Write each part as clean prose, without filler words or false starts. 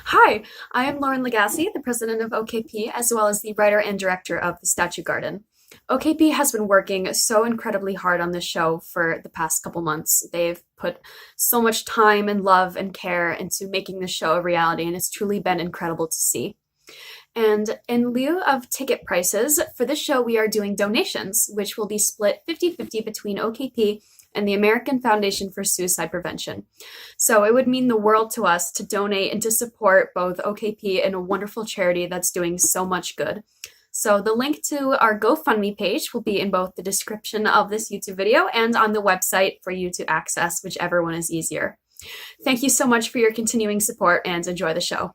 Hi, I am Lauren Lagasse, the president of OKP, as well as the writer and director of The Statue Garden. OKP has been working so incredibly hard on this show for the past couple months. They've put so much time and love and care into making this show a reality, and it's truly been incredible to see. And in lieu of ticket prices, for this show, we are doing donations, which will be split 50-50 between OKP and the American Foundation for Suicide Prevention. So it would mean the world to us to donate and to support both OKP and a wonderful charity that's doing so much good. So the link to our GoFundMe page will be in both the description of this YouTube video and on the website for you to access, whichever one is easier. Thank you so much for your continuing support and enjoy the show.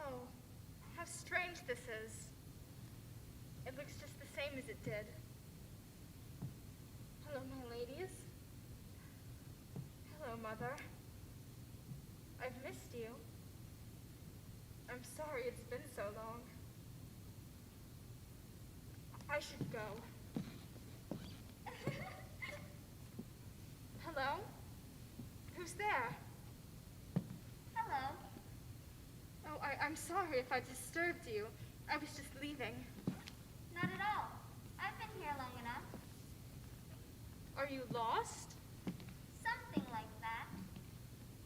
Oh, how strange this is. It looks just the same as it did. Hello, my ladies. Hello, Mother. I've missed you. I'm sorry it's been so long. I should go. Hello? Who's there? Hello. Oh, I'm sorry if I disturbed you. I was just leaving. Not at all. I've been here long enough. Are you lost? Something like that.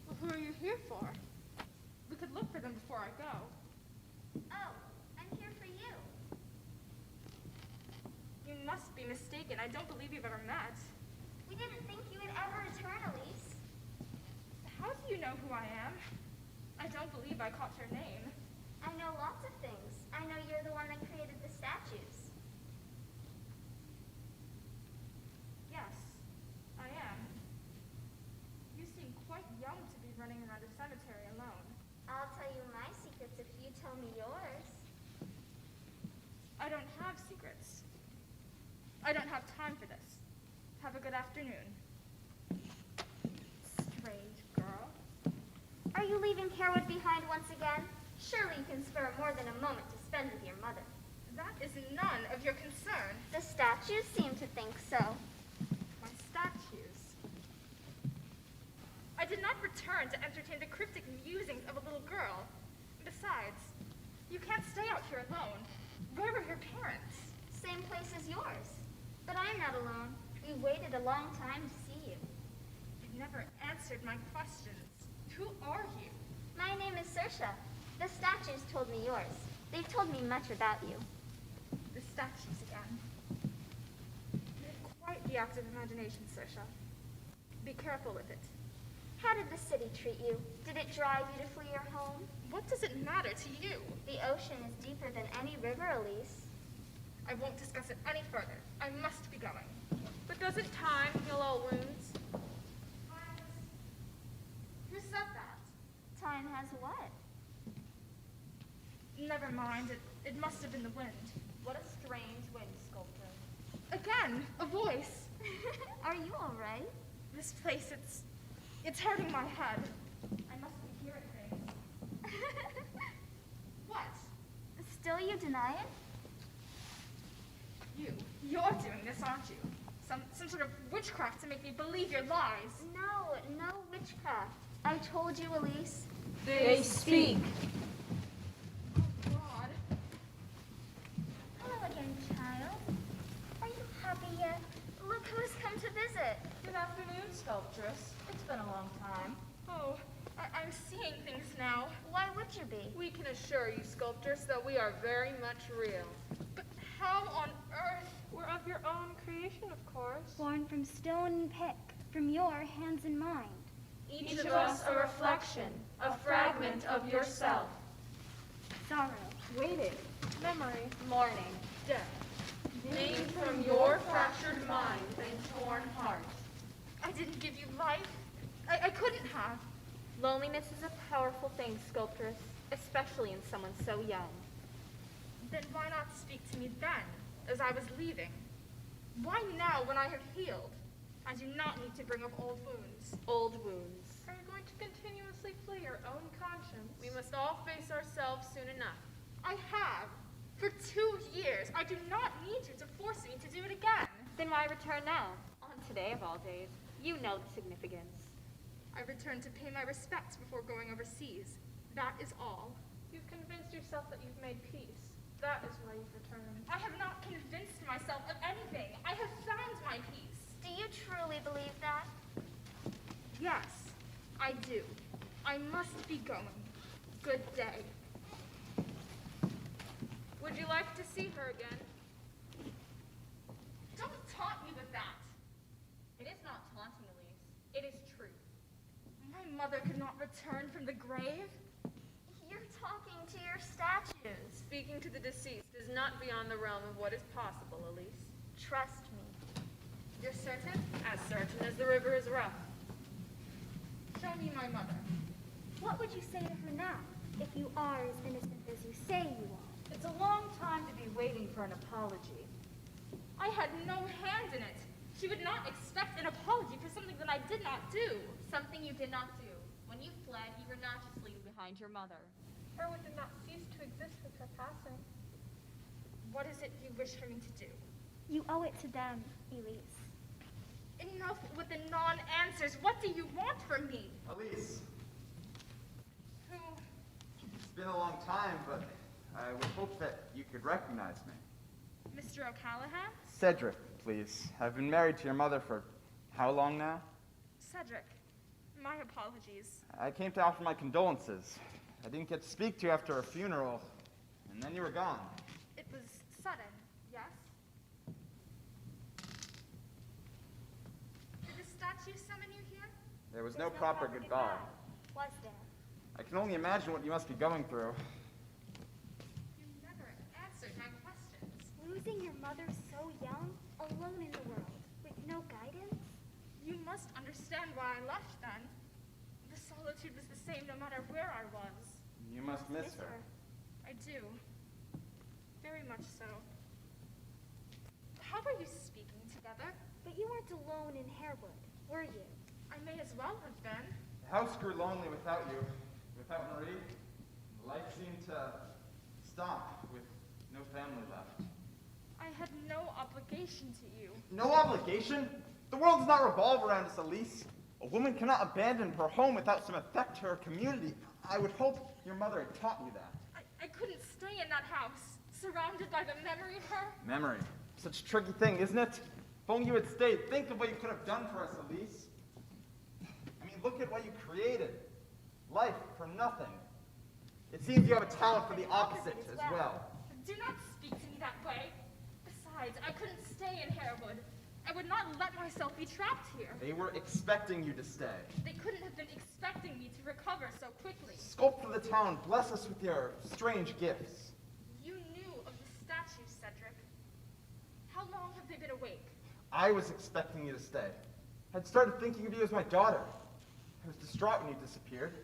Well, who are you here for? We could look for them before I go. Oh, I'm here for you. You must be mistaken. I don't believe you've ever met. We didn't think you would ever return, Elise. How do you know who I am? I don't believe I caught your name. I know lots of things. I know you're the one that created the statues. Yes, I am. You seem quite young to be running around a cemetery alone. I'll tell you my secrets if you tell me yours. I don't have secrets. I don't have time for this. Have a good afternoon. Strange girl. Are you leaving Carewood behind once again? Surely you can spare more than a moment to spend with your mother. That is none of your concern. The statues seem to think so. My statues. I did not return to entertain the cryptic musings of a little girl. Besides, you can't stay out here alone. Where were your parents? Same place as yours. But I'm not alone. We waited a long time to see you. You've never answered my questions. Who are you? My name is Saoirse. The statues told me yours. They've told me much about you. The statues again. You have quite the active imagination, Saoirse. Be careful with it. How did the city treat you? Did it drive you to flee your home? What does it matter to you? The ocean is deeper than any river, Elise. I won't discuss it any further. I must be going. But doesn't time heal all wounds? Who said that? Time has what? Never mind. It must have been the wind. What a strange wind sculptor. Again, a voice. Are you all right? This place, it's hurting my head. I must be hearing things. What? Still you deny it? You're doing this, aren't you? Some sort of witchcraft to make me believe your lies. No witchcraft. I told you, Elise. They speak. Oh, God. Hello again, child. Are you happy yet? Look who's come to visit. Good afternoon, sculptress. It's been a long time. Oh, I'm seeing things now. Why would you be? We can assure you, sculptress, that we are very much real. But how on earth? We're of your own creation, of course. Born from stone and pick, from your hands and mind. Each of us a reflection, a fragment of yourself. sorrow, Waiting. Memory. Mourning. Death. Named from your fractured mind and torn heart. I didn't give you life. I couldn't have. Loneliness is a powerful thing, sculptress, especially in someone so young. Then why not speak to me then, as I was leaving? Why now, when I have healed? I do not need to bring up old wounds. Old wounds. Are you going to continuously flee your own conscience? We must all face ourselves soon enough. I have. For 2 years. I do not need you to force me to do it again. Then why return now? On today of all days. You know the significance. I returned to pay my respects before going overseas. That is all. You've convinced yourself that you've made peace. That is why you've returned. I have not convinced myself of anything. I have found my peace. Do you truly believe that? Yes, I do. I must be going. Good day. Would you like to see her again? Don't taunt me with that. It is not taunting, Elise. It is true. My mother could not return from the grave? You're talking to your statues. Speaking to the deceased is not beyond the realm of what is possible, Elise. Trust me. You're certain? As certain as the river is rough. Show me my mother. What would you say to her now, if you are as innocent as you say you are? It's a long time to be waiting for an apology. I had no hand in it. She would not expect an apology for something that I did not do. Something you did not do. When you fled, you were not just leaving behind your mother. Herwood did not cease to exist with her passing. What is it you wish for me to do? You owe it to them, Elise. Enough with the non-answers. What do you want from me? Elise, Who? it's been a long time, but I would hope that you could recognize me. Mr. O'Callahan? Cedric, please. I've been married to your mother for how long now? Cedric. My apologies. I came to offer my condolences. I didn't get to speak to you after a funeral, and then you were gone. It was sudden, yes? Did the statue summon you here? There was no proper goodbye. Was there? I can only imagine what you must be going through. You never answered my questions. Losing your mother so young, alone in the world, with no guidance? You must understand why I left then. The solitude was the same no matter where I was. You must miss her. I do. Very much so. How were you speaking together? But you weren't alone in Harewood, were you? I may as well have been. The house grew lonely without you, without Marie. Life seemed to stop with no family left. I had no obligation to you. No obligation? The world does not revolve around us, Elise. A woman cannot abandon her home without some effect to her community. I would hope your mother had taught you that. I couldn't stay in that house, surrounded by the memory of her. Memory. Such a tricky thing, isn't it? If only you had stayed. Think of what you could have done for us, Elise. I mean, look at what you created. Life for nothing. It seems you have a talent for the opposite as well. Do not speak to me that way. Besides, I couldn't stay in Harewood. I would not let myself be trapped here. They were expecting you to stay. They couldn't have been expecting me to recover so quickly. Sculpt for the town. Bless us with your strange gifts. You knew of the statue, Cedric. How long have they been awake? I was expecting you to stay. I'd started thinking of you as my daughter. I was distraught when you disappeared.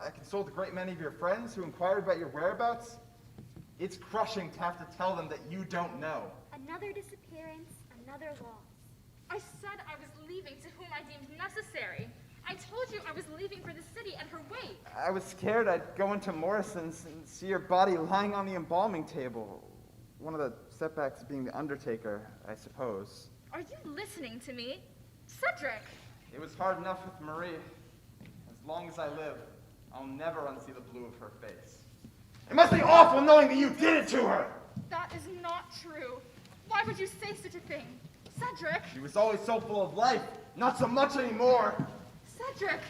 I consoled a great many of your friends who inquired about your whereabouts. It's crushing to have to tell them that you don't know. Another disappearance, another loss. I said I was leaving to whom I deemed necessary. I told you I was leaving for the city and her wake. I was scared I'd go into Morrison's and see your body lying on the embalming table. One of the setbacks being the undertaker, I suppose. Are you listening to me? Cedric! It was hard enough with Marie. As long as I live, I'll never unsee the blue of her face. It must be awful knowing that you did it to her! That is not true. Why would you say such a thing? Cedric! She was always so full of life, not so much anymore. Cedric!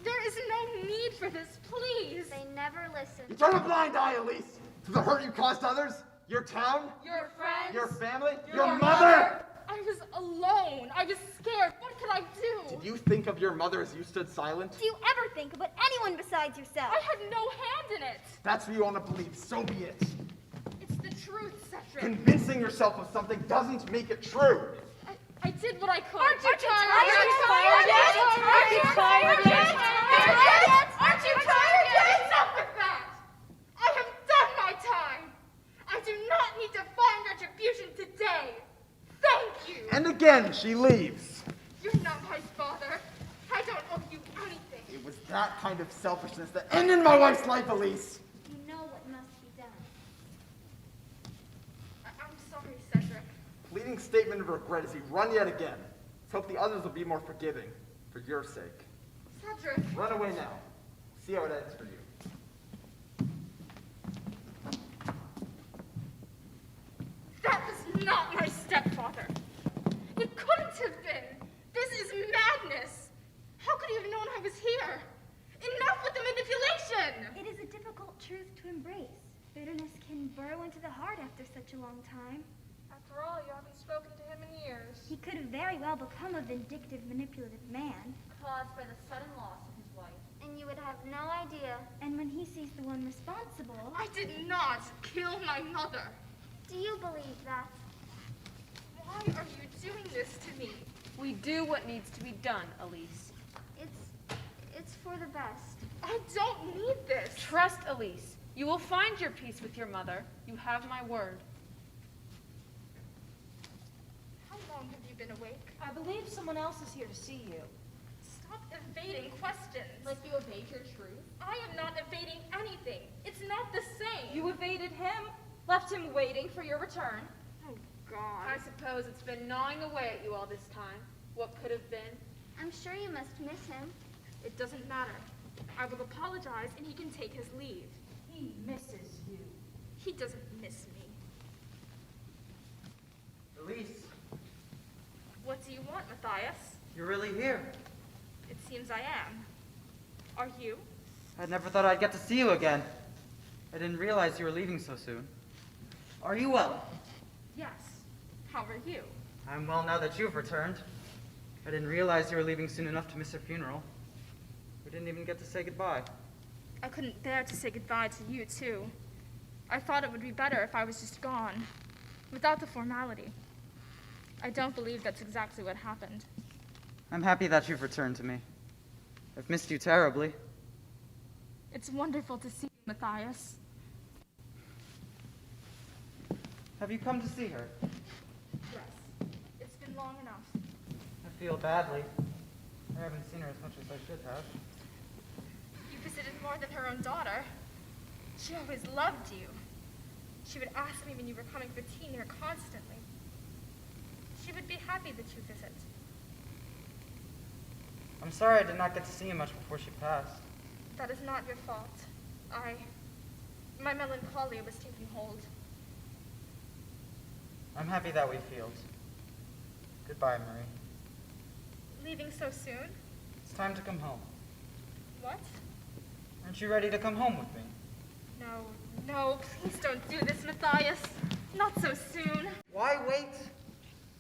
There is no need for this, please! They never listen. You turn a blind eye, Elise, to the hurt you caused others, your town, Your friends! your family, Your mother! I was alone. I was scared. What could I do? Did you think of your mother as you stood silent? Do you ever think about anyone besides yourself? I had no hand in it. That's what you want to believe, so be it. It's the truth, Cedric. Convincing yourself of something doesn't make it true. I did what I could. Aren't you tired yet? Aren't you tired yet? Aren't you tired yet? Enough with that! I have done my time. I do not need to find retribution today. Thank you. And again, she leaves. You're not my father. I don't owe you anything. It was that kind of selfishness that ended my wife's life, Elise. You know what must be done. I'm sorry, Cedric. Fleeting statement of regret as he run yet again. Let's hope the others will be more forgiving, for your sake. Cedric. Run away now. See how it ends for you. That was not my stepfather. It couldn't have been. This is madness. How could he have known I was here? Enough with the manipulation! It is a difficult truth to embrace. Bitterness can burrow into the heart after such a long time. After all, you haven't spoken to him in years. He could have very well become a vindictive, manipulative man. Caused by the sudden loss of his wife. And you would have no idea. And when he sees the one responsible... I did not kill my mother. Do you believe that? Why are you doing this to me? We do what needs to be done, Elise. It's for the best. I don't need this. Trust Elise. You will find your peace with your mother. You have my word. How long have you been awake? I believe someone else is here to see you. Stop evading questions. Like you evade your truth? I am not evading anything. It's not the same. You evaded him, left him waiting for your return. Oh, God. I suppose it's been gnawing away at you all this time. What could have been? I'm sure you must miss him. It doesn't matter. I will apologize and he can take his leave. He misses you. He doesn't miss me. Elise, What do you want, Matthias? you're really here. It seems I am. Are you? I never thought I'd get to see you again. I didn't realize you were leaving so soon. Are you well? Yes. How are you? I'm well now that you've returned. I didn't realize you were leaving soon enough to miss your funeral. We didn't even get to say goodbye. I couldn't bear to say goodbye to you, too. I thought it would be better if I was just gone, without the formality. I don't believe that's exactly what happened. I'm happy that you've returned to me. I've missed you terribly. It's wonderful to see you, Matthias. Have you come to see her? Yes. It's been long enough. I feel badly. I haven't seen her as much as I should have. You visited more than her own daughter. She always loved you. She would ask me when you were coming for tea near constantly. She would be happy that you visit. I'm sorry I did not get to see you much before she passed. That is not your fault. My melancholia was taking hold. I'm happy that we failed. Goodbye, Marie. Leaving so soon? It's time to come home. What? Aren't you ready to come home with me? No, please don't do this, Matthias. Not so soon. Why wait?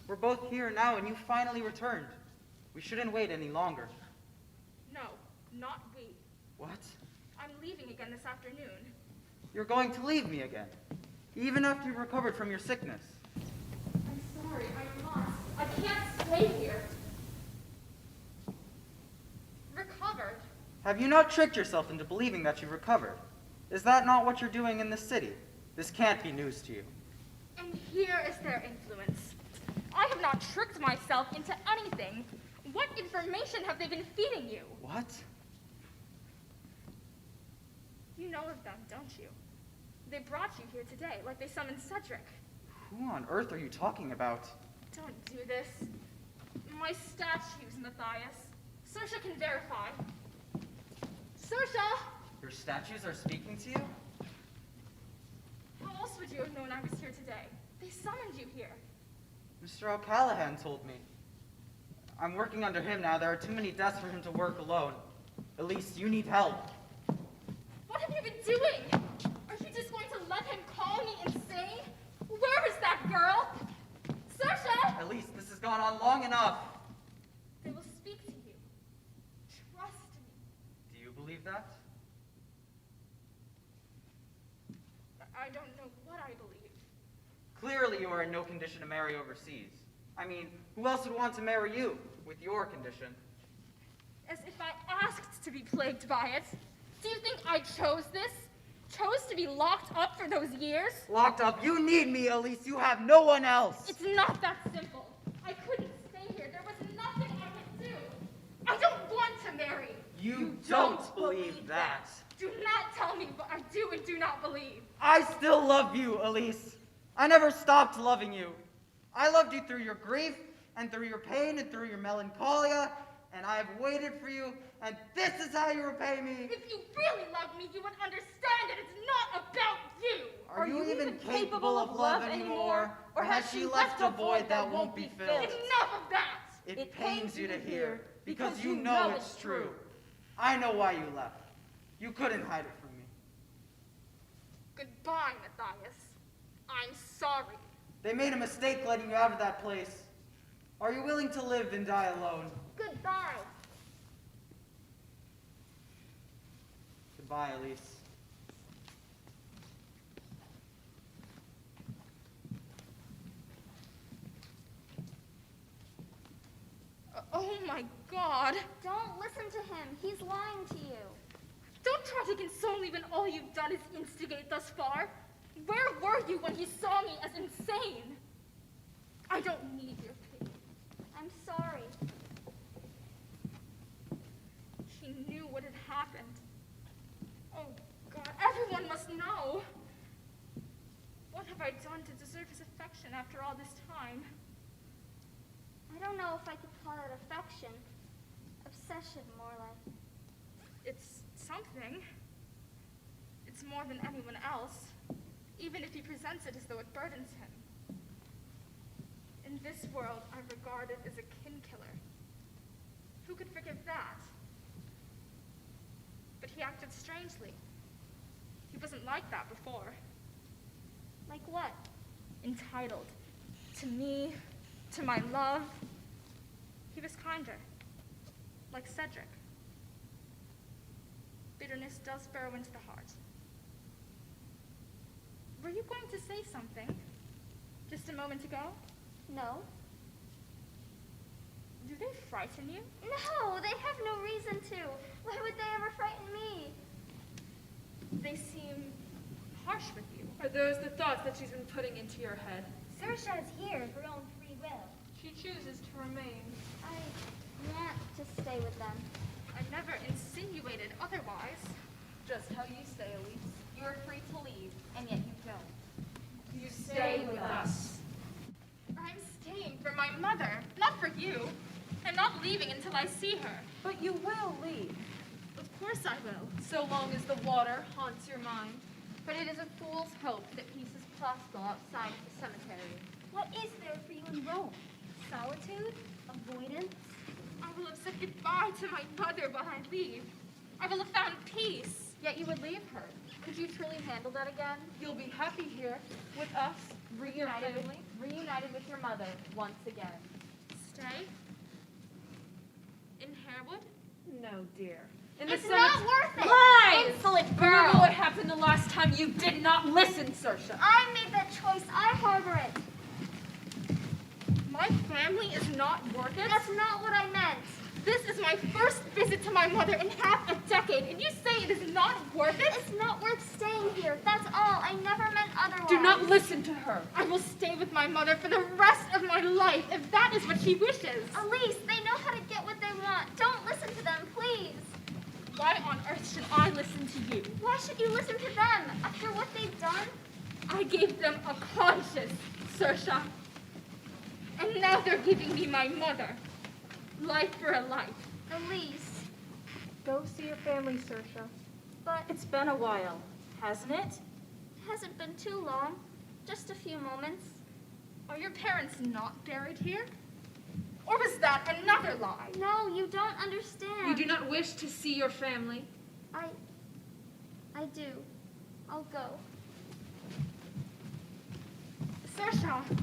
We're both here now and you finally returned. We shouldn't wait any longer. No, not we. What? I'm leaving again this afternoon. You're going to leave me again? Even after you recovered from your sickness? I'm sorry, I must. I can't stay here. Recovered? Have you not tricked yourself into believing that you've recovered? Is that not what you're doing in this city? This can't be news to you. And here is their influence. I have not tricked myself into anything. What information have they been feeding you? What? You know of them, don't you? They brought you here today, like they summoned Cedric. Who on earth are you talking about? Don't do this. My statues, Matthias. Saoirse can verify. Saoirse! Your statues are speaking to you? How else would you have known I was here today? They summoned you here. Mr. O'Callahan told me. I'm working under him now. There are too many deaths for him to work alone. At least you need help. What have you been doing? Are you just going to let him call me insane? Where is that girl? Saoirse! At least this is I don't know what I believe. Clearly you are in no condition to marry overseas. I mean, who else would want to marry you with your condition? As if I asked to be plagued by it. Do you think I chose this? Chose to be locked up for those years? Locked up? You need me, Elise. You have no one else. It's not that simple. I couldn't stay here. There was nothing I could do. I don't want to marry. You don't believe that. Do not tell me what I do and do not believe. I still love you, Elise. I never stopped loving you. I loved you through your grief, and through your pain, and through your melancholia, and I have waited for you, and this is how you repay me. If you really loved me, you would understand that it's not about you. Are you even capable of love anymore? Or has she left a void that won't be filled? Enough of that! It pains you to hear, because you know it's true. I know why you left. You couldn't hide it from me. Goodbye, Matthias. I'm sorry. They made a mistake letting you out of that place. Are you willing to live and die alone? Goodbye. Goodbye, Elise. Oh my God. Don't listen to him. He's lying to you. Don't try to console me when all you've done is instigate thus far. Where were you when he saw me as insane? I don't need your pity. I'm sorry. He knew what had happened. Oh God, everyone must know. What have I done to deserve his affection after all this time? I don't know if I could call it affection. Obsession, more like. It's something. It's more than anyone else, even if he presents it as though it burdens him. In this world, I'm regarded as a kin killer. Who could forgive that? But he acted strangely. He wasn't like that before. Like what? Entitled. To me, to my love. He was kinder. Like Cedric. Bitterness does burrow into the heart. Were you going to say something? Just a moment ago? No. Do they frighten you? No, they have no reason to. Why would they ever frighten me? They seem harsh with you. Are those the thoughts that she's been putting into your head? Saoirse is here of her own free will. She chooses to remain. I want to stay with them. I never insinuated otherwise. Just how you say, Elise. You are free to leave, and yet you don't. You stay with us. I'm staying for my mother, not for you. I'm not leaving until I see her. But you will leave, Of course I will. so long as the water haunts your mind. But it is a fool's hope that peace is possible outside of the cemetery. What is there for you in Rome? Solitude? Avoidance? I will have said goodbye to my mother while I leave. I will have found peace. Yet you would leave her. Could you truly handle that again? You'll be happy here with us. Reunited with your mother once again. Stay? In Harewood? No, dear. In It's the not worth it! Lies! Insolent girl! Remember what happened the last time you did not listen, Saoirse. I made that choice. I harbor it. My family is not worth it? That's not what I meant. This is my first visit to my mother in half a decade, and you say it is not worth it? It's not worth staying here. That's all. I never meant otherwise. Do not listen to her. I will stay with my mother for the rest of my life, if that is what she wishes. Elise, they know how to get what they want. Don't listen to them, please. Why on earth should I listen to you? Why should you listen to them after what they've done? I gave them a conscience, Saoirse. And now they're giving me my mother. Life for a life. Elise, Go see your family, Saoirse. but It's been a while, hasn't it? it hasn't been too long. Just a few moments. Are your parents not buried here? Or was that another lie? No, you don't understand. You do not wish to see your family. I do. I'll go. Saoirse.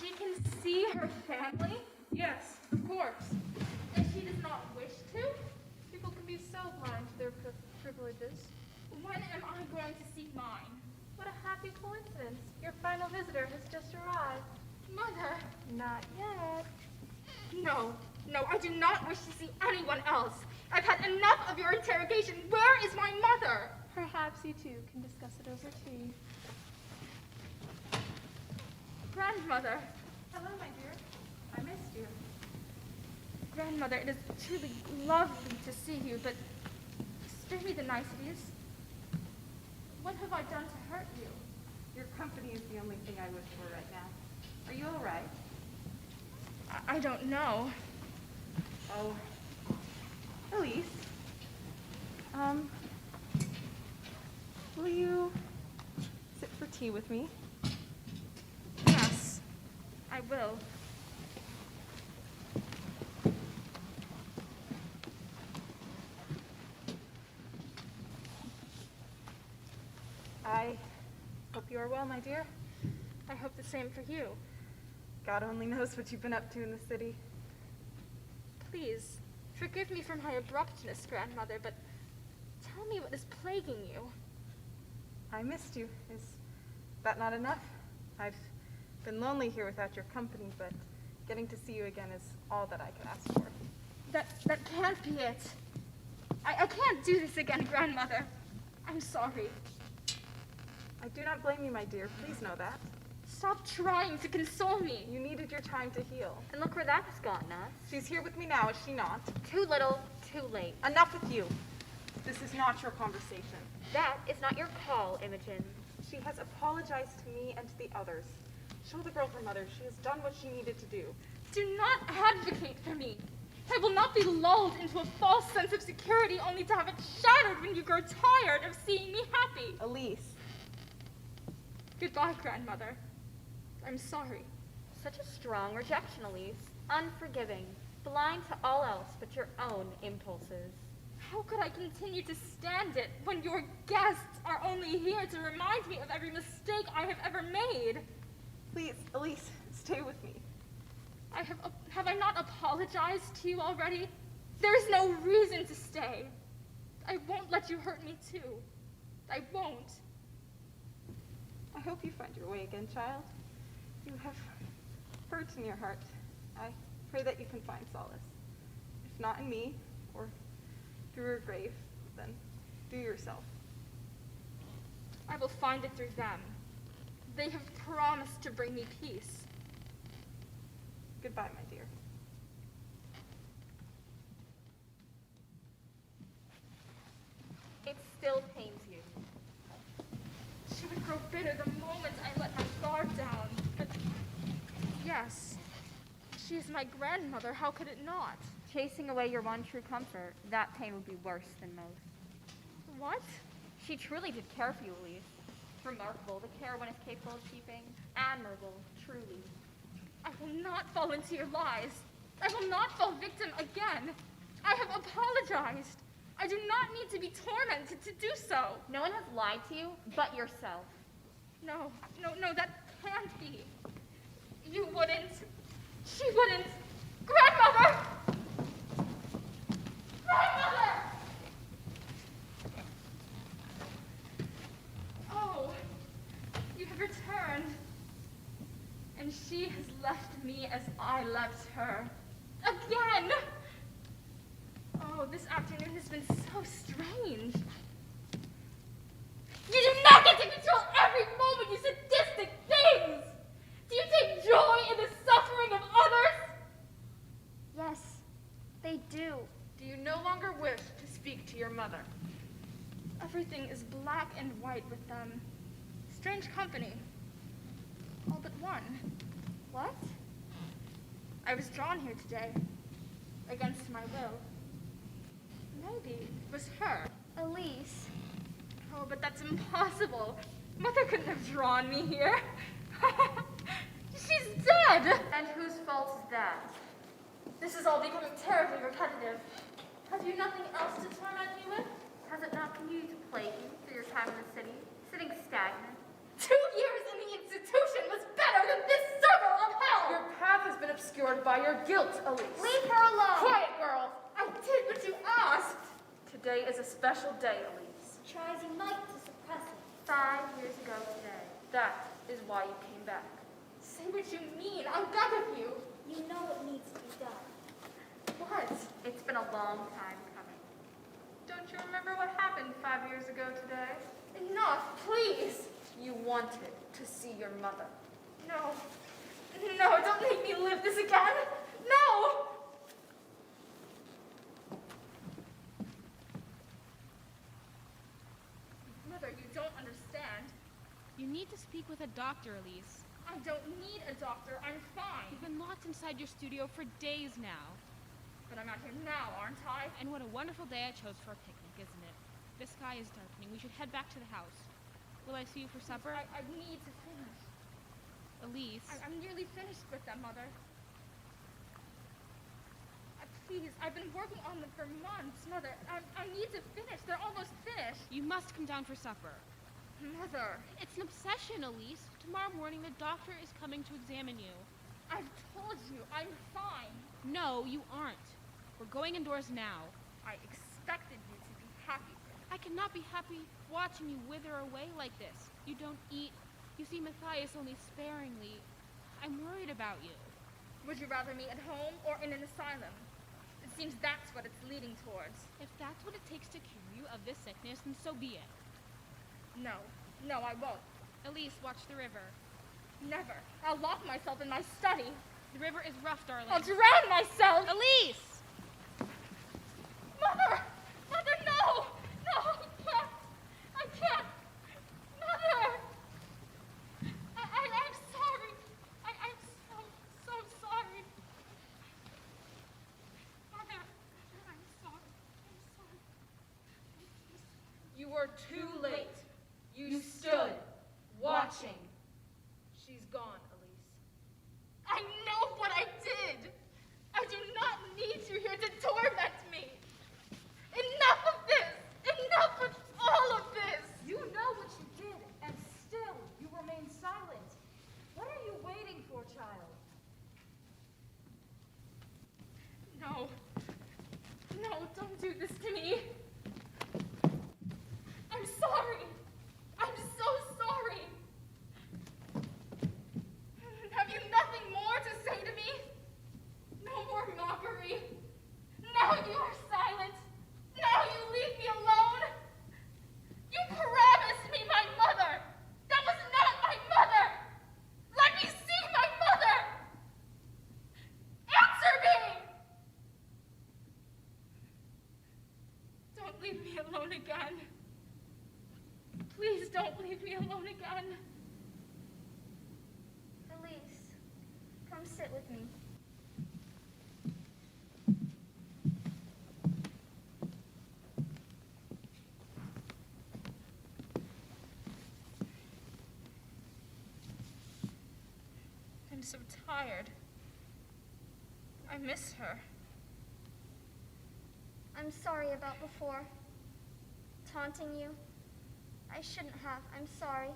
She can see her family? Yes, of course. And she does not wish to? People can be so blind to their privileges. When am I going to see mine? What a happy coincidence. Your final visitor has just arrived. Mother. Not yet. No, I do not wish to see anyone else. I've had enough of your interrogation. Where is my mother? Perhaps you two can discuss it over tea. Grandmother. Hello, my dear. I missed you. Grandmother, it is truly lovely to see you, but spare me the niceties. What have I done to hurt you? Your company is the only thing I wish for right now. Are you all right? I don't know. Oh, Elise. Will you sit for tea with me? Yes, I will. I hope you are well, my dear. I hope the same for you. God only knows what you've been up to in the city. Please, forgive me for my abruptness, Grandmother, but tell me what is plaguing you. I missed you. Is that not enough? I've been lonely here without your company, but getting to see you again is all that I could ask for. That can't be it. I can't do this again, Grandmother. I'm sorry. I do not blame you, my dear. Please know that. Stop trying to console me. You needed your time to heal. And look where that has gotten us. She's here with me now, is she not? Too little, too late. Enough with you. This is not your conversation. That is not your call, Imogen. She has apologized to me and to the others. Show the girl her mother. She has done what she needed to do. Do not advocate for me. I will not be lulled into a false sense of security only to have it shattered when you grow tired of seeing me happy. Elise. Goodbye, Grandmother. I'm sorry. Such a strong rejection, Elise. Unforgiving. Blind to all else but your own impulses. How could I continue to stand it when your guests are only here to remind me of every mistake I have ever made? Please, Elise, stay with me. Have I not apologized to you already? There is no reason to stay. I won't let you hurt me too. I won't. I hope you find your way again, child. You have hurt in your heart. I pray that you can find solace. If not in me, or through your grave, then through yourself. I will find it through them. They have promised to bring me peace. Goodbye, my dear. It still pains you. She would grow bitter the moment I let my guard down. But yes, she is my grandmother. How could it not? Chasing away your one true comfort, that pain would be worse than most. What? She truly did care for you, Elise. Remarkable, the care one is capable of keeping. Admirable, truly. I will not fall into your lies. I will not fall victim again. I have apologized. I do not need to be tormented to do so. No one has lied to you but yourself. No, that can't be. You wouldn't. She wouldn't. Grandmother! Grandmother! Oh, you have returned. And she has left me as I left her. Again! Oh, this afternoon has been so strange. You do not get to control every moment, you sadistic things! Do you take joy in the suffering of others? Yes, they do. Do you no longer wish to speak to your mother? Everything is black and white with them. Strange company. All but one. What? I was drawn here today. Against my will. Maybe it was her. Elise. Oh, but that's impossible. Mother couldn't have drawn me here. She's dead! And whose fault is that? This is all becoming terribly repetitive. Have you nothing else to torment me with? Has it not continued to plague you through your time in the city, sitting stagnant? 2 years in the institution was better than this circle of hell! Your path has been obscured by your guilt, Elise. Leave her alone. Quiet, girl! I did what you asked! Today is a special day, Elise. Try as you might to suppress it. 5 years ago today. That is why you came back. Say what you mean. I beg of you. You know what needs to be done. What? It's been a long time coming. Don't you remember what happened 5 years ago today? Enough, please. You wanted to see your mother. No. No, don't make me live this again. No! Mother, you don't understand. You need to speak with a doctor, Elise. I don't need a doctor. I'm fine. You've been locked inside your studio for days now. But I'm out here now, aren't I? And what a wonderful day I chose for a picnic, isn't it? The sky is darkening. We should head back to the house. Will I see you for supper? I need to finish. Elise. I'm nearly finished with them, Mother. Please, I've been working on them for months, Mother. I need to finish. They're almost finished. You must come down for supper. Mother. It's an obsession, Elise. Tomorrow morning the doctor is coming to examine you. I've told you, I'm fine. No, you aren't. We're going indoors now. I expected you to be happy. I cannot be happy watching you wither away like this. You don't eat. You see Matthias only sparingly. I'm worried about you. Would you rather me at home or in an asylum? It seems that's what it's leading towards. If that's what it takes to cure you of this sickness, then so be it. No. No, I won't. Elise, watch the river. Never. I'll lock myself in my study. The river is rough, darling. I'll drown myself. Elise! Mother! Mother, no! No, I can't! I can't! Mother! I'm sorry. I'm so sorry. Mother, I'm sorry. I'm sorry. You were too late. You stood, watching. She's gone, Elise. I know what I did. I do not need you here to torment me. Enough of this. Enough of all of this. You know what you did, and still you remain silent. What are you waiting for, child? No. No, don't do this to me. I'm sorry. I'm so sorry. Have you nothing more to say to me? No more mockery. Now you are silent. Now you leave me alone. You promised me my mother. That was not my mother. Let me see my mother. Answer me. Don't leave me alone again. Please don't leave me alone again. Elise, come sit with me. I'm so tired. I miss her. I'm sorry about before. Taunting you. I shouldn't have. I'm sorry.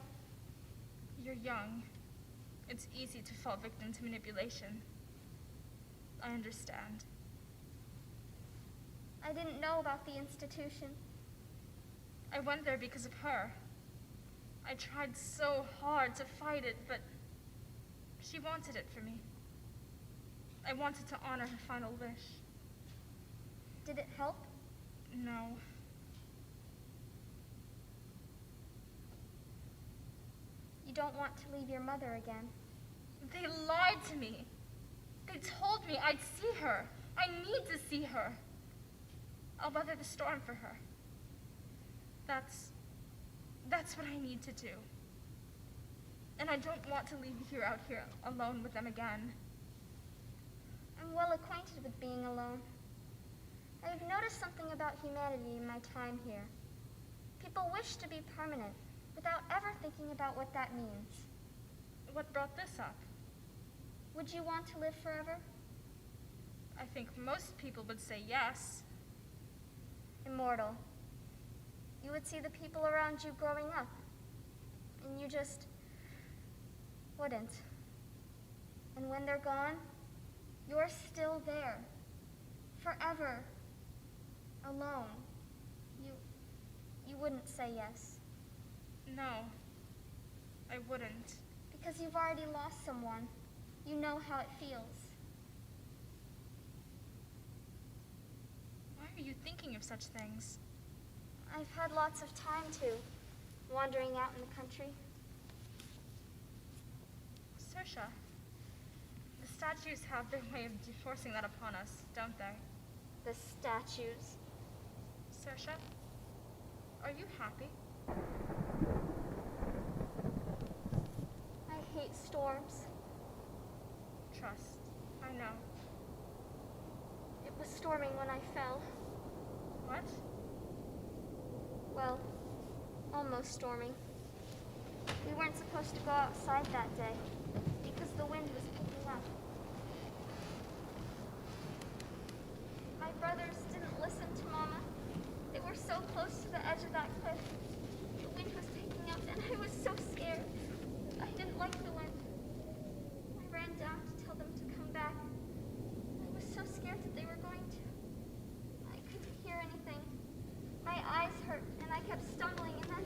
You're young. It's easy to fall victim to manipulation. I understand. I didn't know about the institution. I went there because of her. I tried so hard to fight it, but she wanted it for me. I wanted to honor her final wish. Did it help? No. You don't want to leave your mother again. They lied to me. They told me I'd see her. I need to see her. I'll weather the storm for her. That's what I need to do. And I don't want to leave you out here alone with them again. I'm well acquainted with being alone. I've noticed something about humanity in my time here. People wish to be permanent without ever thinking about what that means. What brought this up? Would you want to live forever? I think most people would say yes. Immortal. You would see the people around you growing up, and you just wouldn't. And when they're gone, you're still there, forever, alone. you wouldn't say yes. No, I wouldn't. Because you've already lost someone. You know how it feels. Why are you thinking of such things? I've had lots of time to, wandering out in the country. Saoirse, the statues have their way of forcing that upon us, don't they? The statues. Saoirse, are you happy? I hate storms. Trust, I know. It was storming when I fell. What? Well, almost storming. We weren't supposed to go outside that day because the wind was picking up. My brothers didn't listen to Mama. They were so close to the edge of that cliff. The wind was picking up and I was so scared. I didn't like the wind. I ran down to tell them to come back. I was so scared that they were going to. I couldn't hear anything. My eyes hurt and I kept stumbling and then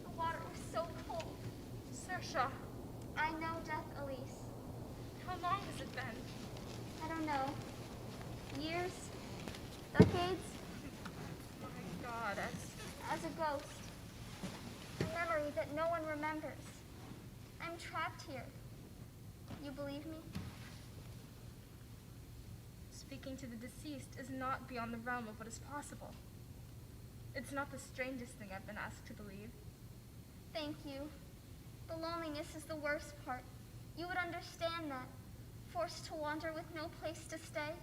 the water was so cold. Saoirse, I know death, Elise. how long has it been? I don't know. Years? Decades? My God, As a ghost. A memory that no one remembers. I'm trapped here. You believe me? speaking to the deceased is not beyond the realm of what is possible. It's not the strangest thing I've been asked to believe. Thank you. The loneliness is the worst part. You would understand that. Forced to wander with no place to stay.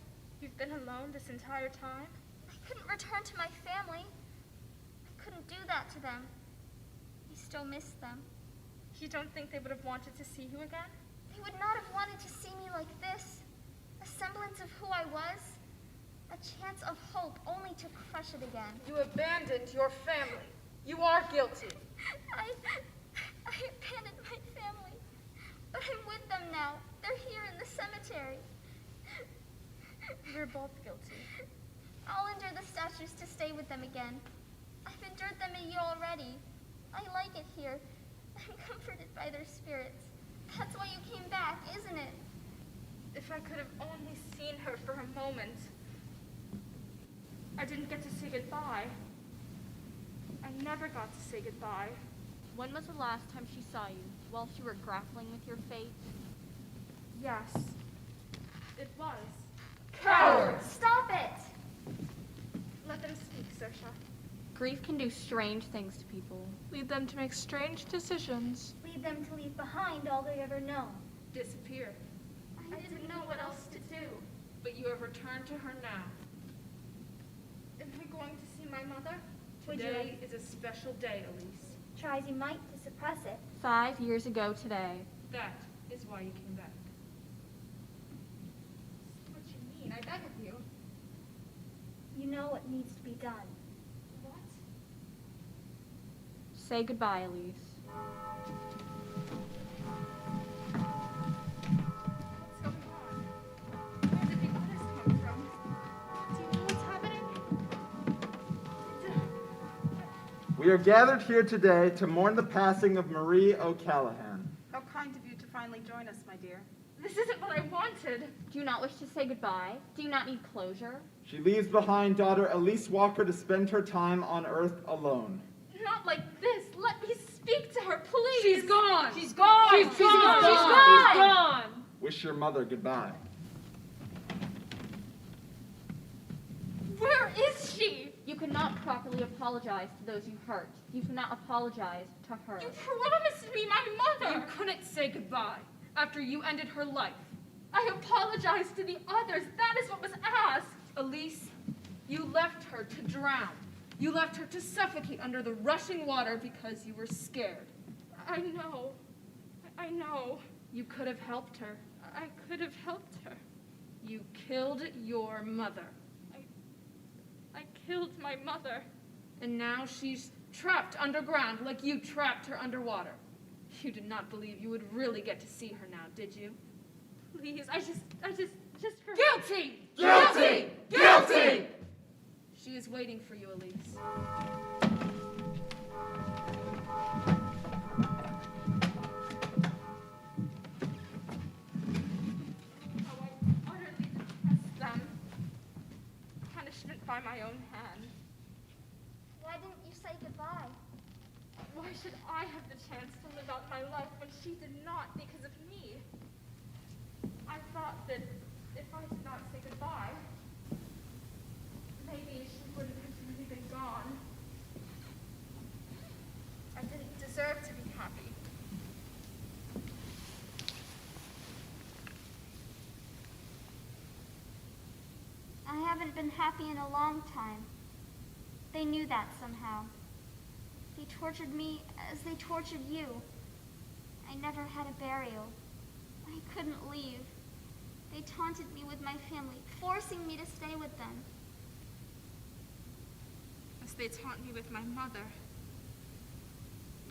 You've been alone this entire time? I couldn't return to my family. I couldn't do that to them. I still miss them. You don't think they would have wanted to see you again? They would not have wanted to see me like this. A semblance of who I was. A chance of hope only to crush it again. You abandoned your family. You are guilty. I abandoned my family. But I'm with them now. They're here in the cemetery. We're both guilty. I'll endure the statues to stay with them again. I've endured them a year already. I like it here. I'm comforted by their spirits. That's why you came back, isn't it? If I could have only seen her for a moment. I didn't get to say goodbye. I never got to say goodbye. When was the last time she saw you? While you were grappling with your fate? Yes, it was. Coward! Stop it! Let them speak, Saoirse. Grief can do strange things to people. Lead them to make strange decisions. Lead them to leave behind all they've ever known. Disappear. I didn't know what else to do. But you have returned to her now. Am I going to see my mother? Would you Today is a special day, Elise. try as you might to suppress it? 5 years ago today. That is why you came back. Say what you mean, I beg of you. You know what needs to be done. What? Say goodbye, Elise. What's going on? Where did the others come from? Do you know what's happening? We are gathered here today to mourn the passing of Marie O'Callahan. How kind of you to finally join us, my dear. This isn't what I wanted. Do you not wish to say goodbye? Do you not need closure? She leaves behind daughter Elise Walker to spend her time on Earth alone. Not like this. Let me speak to her, please. She's gone. She's gone! She's gone. She's gone. Wish your mother goodbye. Where is she? You cannot properly apologize to those you hurt. You cannot apologize to her. You promised me my mother. You couldn't say goodbye after you ended her life. I apologized to the others. That is what was asked. Elise, you left her to drown. You left her to suffocate under the rushing water because you were scared. I know. I know. You could have helped her. I could have helped her. You killed your mother. I killed my mother. And now she's trapped underground like you trapped her underwater. You did not believe you would really get to see her now, did you? Please, I just for Guilty! Guilty! Guilty! She is waiting for you, Elise. How I utterly detest them. Punishment by my own hand. Why didn't you say goodbye? Why should I have the chance to live out my life when she did not because of me? I thought that if I did not say goodbye, maybe she wouldn't have really been gone. I didn't deserve to be happy. I haven't been happy in a long time. They knew that somehow. They tortured me as they tortured you. I never had a burial. I couldn't leave. They taunted me with my family, forcing me to stay with them. As they taunt me with my mother.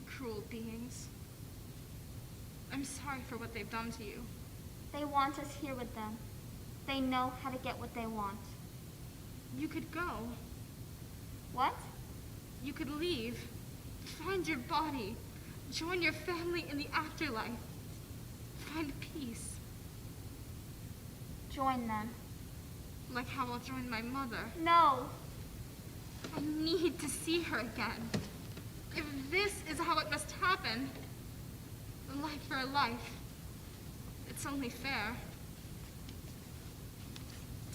Cruel beings. I'm sorry for what they've done to you. They want us here with them. They know how to get what they want. You could go. What? You could leave. Find your body. Join your family in the afterlife. Find peace. Join them. Like how I'll join my mother. No. I need to see her again. If this is how it must happen, a life for a life, it's only fair.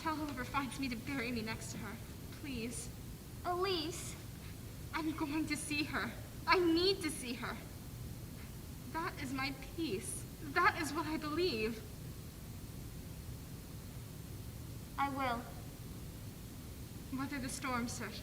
Tell whoever finds me to bury me next to her, please. Elise. I'm going to see her. I need to see her. That is my peace. That is what I believe. I will. Weather the storm, Saoirse.